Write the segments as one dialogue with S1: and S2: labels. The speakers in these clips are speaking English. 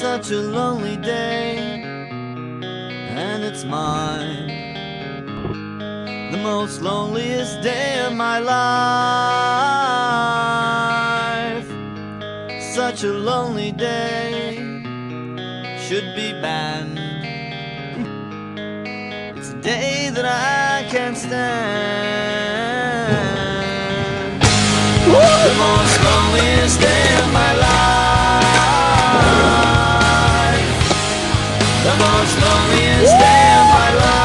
S1: such a lonely day, and it's mine, the most loneliest day of my life. Such a lonely day should be banned. It's a day that I can't stand. The most loneliest day of my life. The most loneliest day of my life.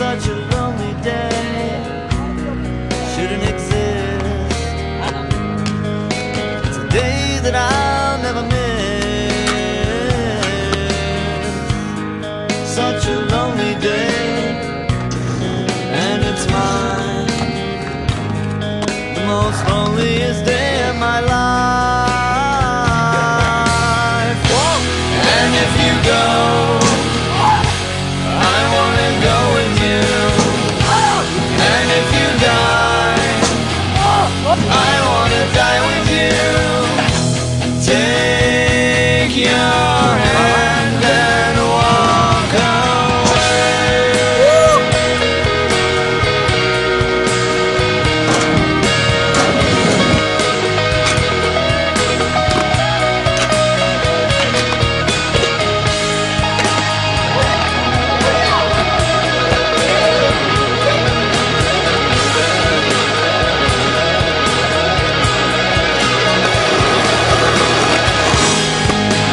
S1: Such a lonely day shouldn't exist. It's a day that I'll never miss. Such a lonely day, and it's mine, the most loneliest day of my life. And if you go, I wanna go with you. And if you die, I wanna die with you. Take your hand and walk away.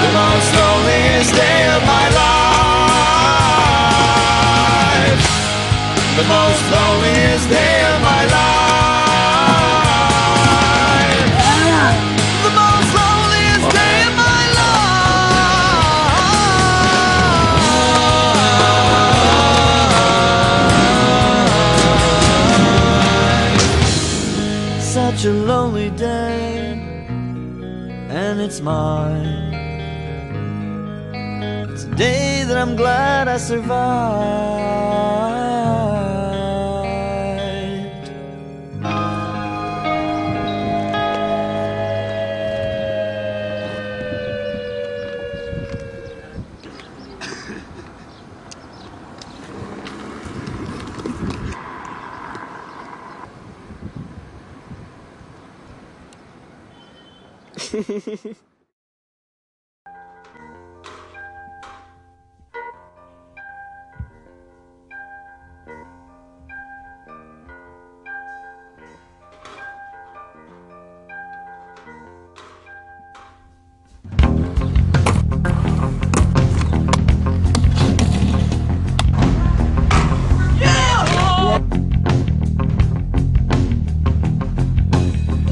S1: The most loneliest day of my life. The most loneliest day of my life. The most loneliest day of my life. Such a lonely day, and it's mine. It's a day that I'm glad I survived.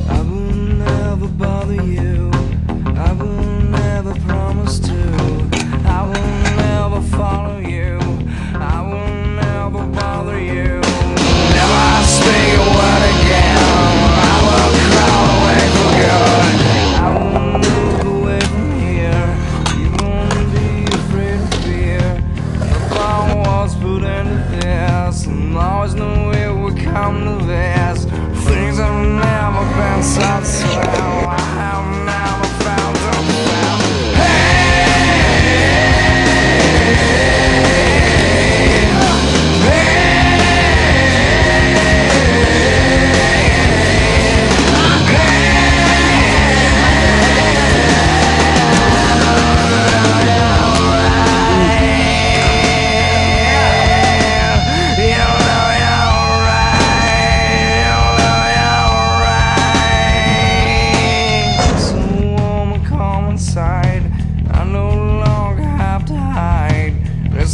S1: I will never bother you. I will never promise to. I will never follow you. I will never bother you. Never speak a word again. I will crawl away for good. I will move away from here. You won't be afraid of fear. The thought was put into this, and always knew it would come to this. Things have never been so swell. I have never found a well.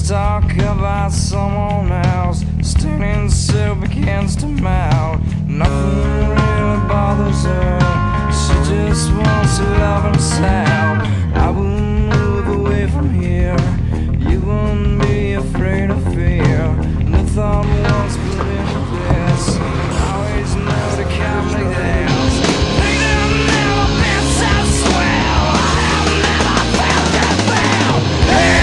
S1: Talk about someone else, standing soup against a mouth. Nothing really bothers her. She just wants to love herself. I will move away from here. You won't be afraid of fear. The thought was put into this. Always know to come like this. Things have never been so swell. I have never felt that well. Hey!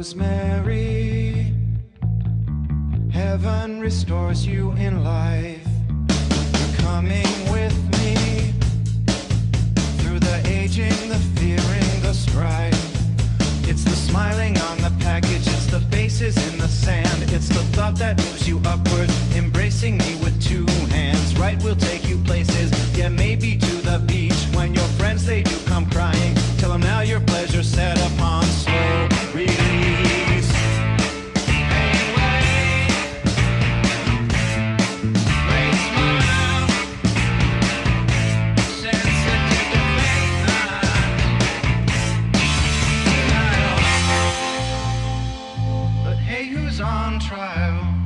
S1: rosemary. Heaven restores you in life. You're coming with me through the aging, the fearing, the strife. It's the smiling on the package, it's the faces in the sand, it's the thought that moves you upward, embracing me with two hands. Right, we'll take you places, yeah, maybe to the beach. When your friends, they do come crying, tell them now your pleasure set upon slow release. On trial.